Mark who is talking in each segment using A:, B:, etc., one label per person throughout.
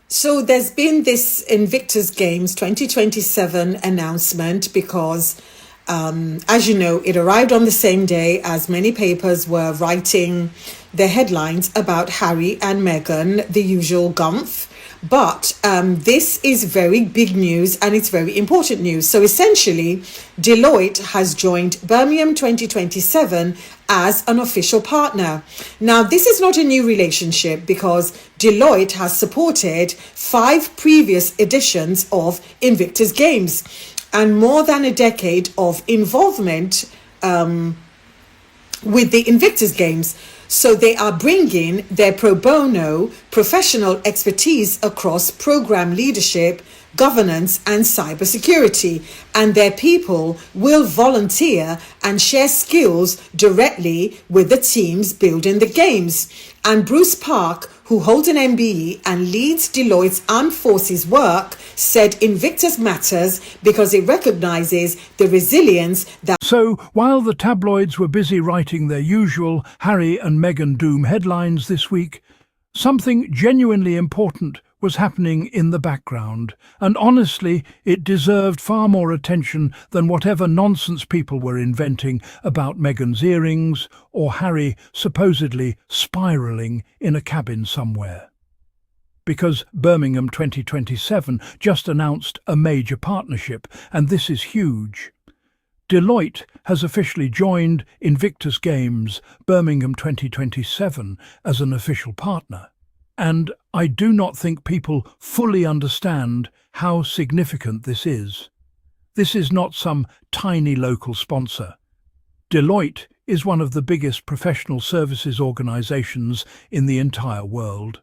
A: So there's been this Invictus Games 2027 announcement because, as you know, it arrived on the same day as many papers were writing their headlines about Harry and Meghan, the usual gumph. But this is very big news and it's very important news. So essentially, Deloitte has joined Birmingham 2027 as an official partner. Now, this is not a new relationship because Deloitte has supported 5 previous editions of Invictus Games and more than a decade of involvement with the Invictus Games. So they are bringing their pro bono professional expertise across program leadership, governance and cybersecurity, and their people will volunteer and share skills directly with the teams building the games. And Bruce Park, who holds an MBE and leads Deloitte's Armed Forces work, said Invictus matters because it recognizes the resilience that...
B: So, while the tabloids were busy writing their usual Harry and Meghan doom headlines this week, something genuinely important was happening in the background, and honestly, it deserved far more attention than whatever nonsense people were inventing about Meghan's earrings or Harry supposedly spiralling in a cabin somewhere. Because Birmingham 2027 just announced a major partnership, and this is huge. Deloitte has officially joined Invictus Games Birmingham 2027 as an official partner. And I do not think people fully understand how significant this is. This is not some tiny local sponsor. Deloitte is one of the biggest professional services organizations in the entire world.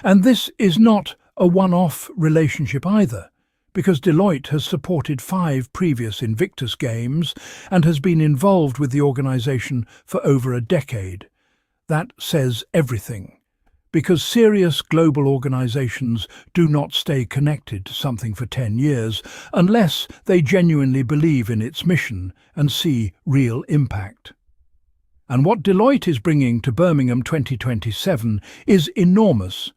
B: And this is not a one-off relationship either, because Deloitte has supported 5 previous Invictus Games and has been involved with the organization for over a decade. That says everything. Because serious global organizations do not stay connected to something for 10 years unless they genuinely believe in its mission and see real impact. And what Deloitte is bringing to Birmingham 2027 is enormous.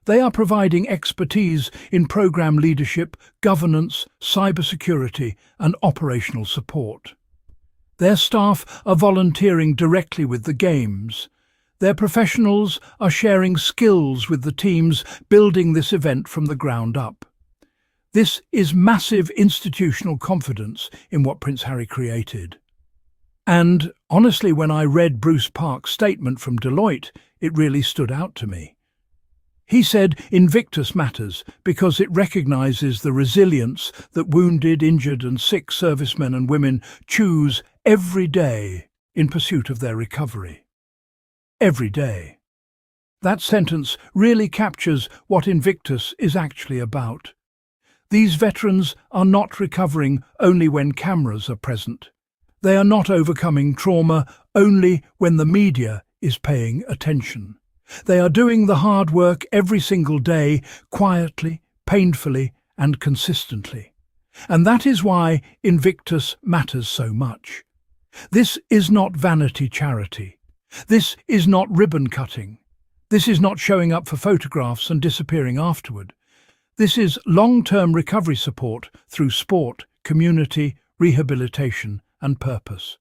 B: They are providing expertise in program leadership, governance, cybersecurity, and operational support. Their staff are volunteering directly with the Games. Their professionals are sharing skills with the teams building this event from the ground up. This is massive institutional confidence in what Prince Harry created. And honestly, when I read Bruce Park's statement from Deloitte, it really stood out to me. He said Invictus matters because it recognizes the resilience that wounded, injured and sick servicemen and women choose every day in pursuit of their recovery. Every day. That sentence really captures what Invictus is actually about. These veterans are not recovering only when cameras are present. They are not overcoming trauma only when the media is paying attention. They are doing the hard work every single day, quietly, painfully, and consistently. And that is why Invictus matters so much. This is not vanity charity. This is not ribbon cutting. This is not showing up for photographs and disappearing afterward. This is long-term recovery support through sport, community, rehabilitation, and purpose.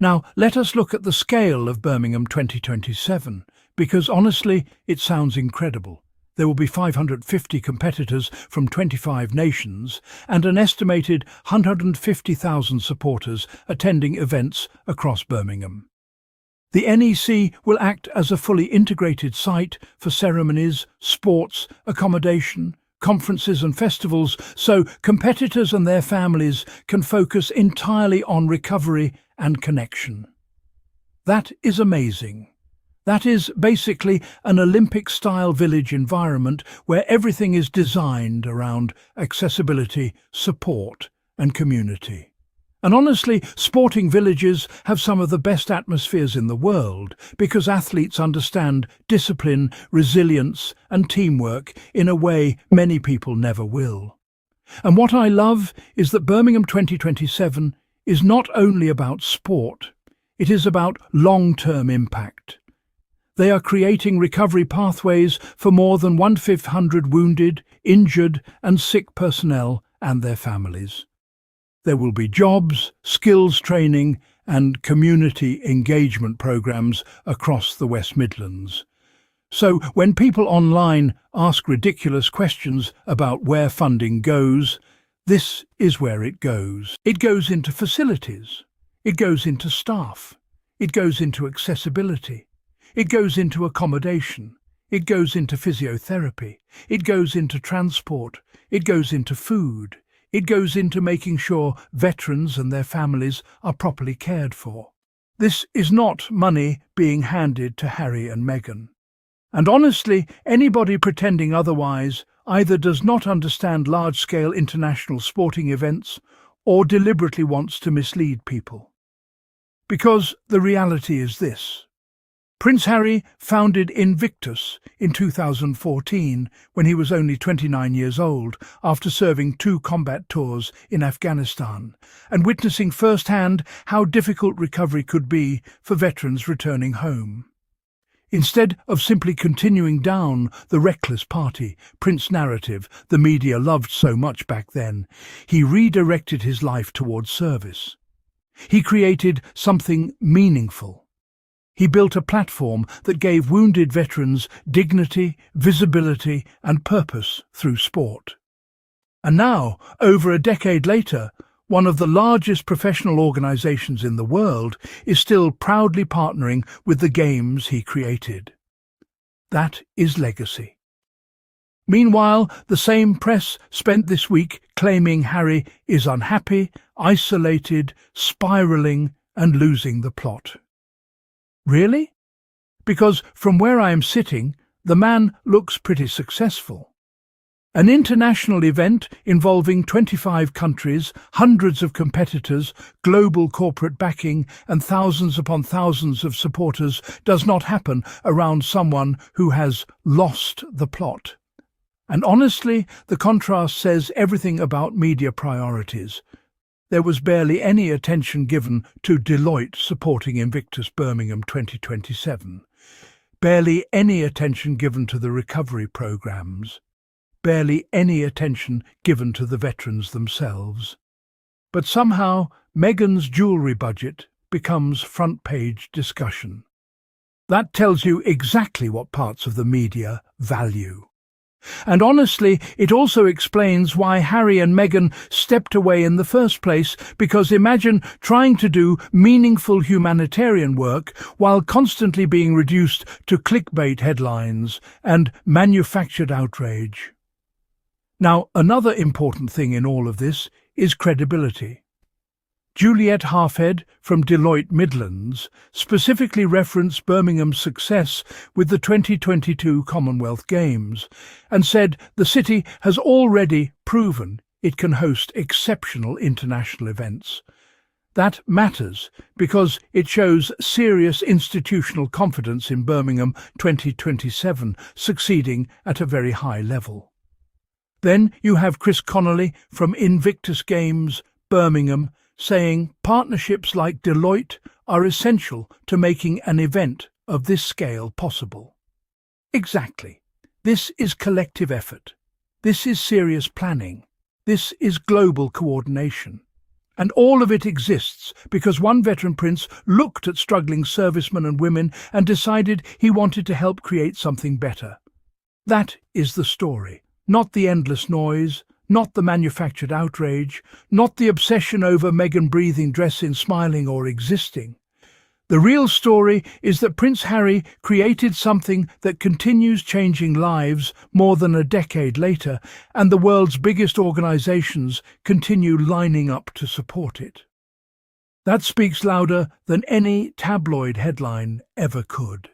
B: Now, let us look at the scale of Birmingham 2027, because honestly, it sounds incredible. There will be 550 competitors from 25 nations and an estimated 150,000 supporters attending events across Birmingham. The NEC will act as a fully integrated site for ceremonies, sports, accommodation, conferences and festivals, so competitors and their families can focus entirely on recovery and connection. That is amazing. That is basically an Olympic-style village environment where everything is designed around accessibility, support and community. And honestly, sporting villages have some of the best atmospheres in the world because athletes understand discipline, resilience and teamwork in a way many people never will. And what I love is that Birmingham 2027 is not only about sport, it is about long-term impact. They are creating recovery pathways for more than 1,500 wounded, injured and sick personnel and their families. There will be jobs, skills training and community engagement programs across the West Midlands. So when people online ask ridiculous questions about where funding goes, this is where it goes. It goes into facilities. It goes into staff. It goes into accessibility. It goes into accommodation. It goes into physiotherapy. It goes into transport. It goes into food. It goes into making sure veterans and their families are properly cared for. This is not money being handed to Harry and Meghan. And honestly, anybody pretending otherwise either does not understand large-scale international sporting events or deliberately wants to mislead people. Because the reality is this. Prince Harry founded Invictus in 2014 when he was only 29 years old after serving 2 combat tours in Afghanistan and witnessing firsthand how difficult recovery could be for veterans returning home. Instead of simply continuing down the reckless party prince narrative the media loved so much back then, he redirected his life towards service. He created something meaningful. He built a platform that gave wounded veterans dignity, visibility and purpose through sport. And now, over a decade later, one of the largest professional organisations in the world is still proudly partnering with the games he created. That is legacy. Meanwhile, the same press spent this week claiming Harry is unhappy, isolated, spiralling and losing the plot. Really? Because from where I am sitting, the man looks pretty successful. An international event involving 25 countries, hundreds of competitors, global corporate backing and thousands upon thousands of supporters does not happen around someone who has lost the plot. And honestly, the contrast says everything about media priorities. There was barely any attention given to Deloitte supporting Invictus Birmingham 2027. Barely any attention given to the recovery programs. Barely any attention given to the veterans themselves. But somehow, Meghan's jewellery budget becomes front-page discussion. That tells you exactly what parts of the media value. And honestly, it also explains why Harry and Meghan stepped away in the first place, because imagine trying to do meaningful humanitarian work while constantly being reduced to clickbait headlines and manufactured outrage. Now, another important thing in all of this is credibility. Juliet Halfhead from Deloitte Midlands specifically referenced Birmingham's success with the 2022 Commonwealth Games and said the city has already proven it can host exceptional international events. That matters because it shows serious institutional confidence in Birmingham 2027 succeeding at a very high level. Then you have Chris Connolly from Invictus Games, Birmingham, saying partnerships like Deloitte are essential to making an event of this scale possible. Exactly. This is collective effort. This is serious planning. This is global coordination. And all of it exists because one veteran prince looked at struggling servicemen and women and decided he wanted to help create something better. That is the story, not the endless noise, not the manufactured outrage, not the obsession over Meghan breathing, dressing, smiling or existing. The real story is that Prince Harry created something that continues changing lives more than a decade later, and the world's biggest organisations continue lining up to support it. That speaks louder than any tabloid headline ever could.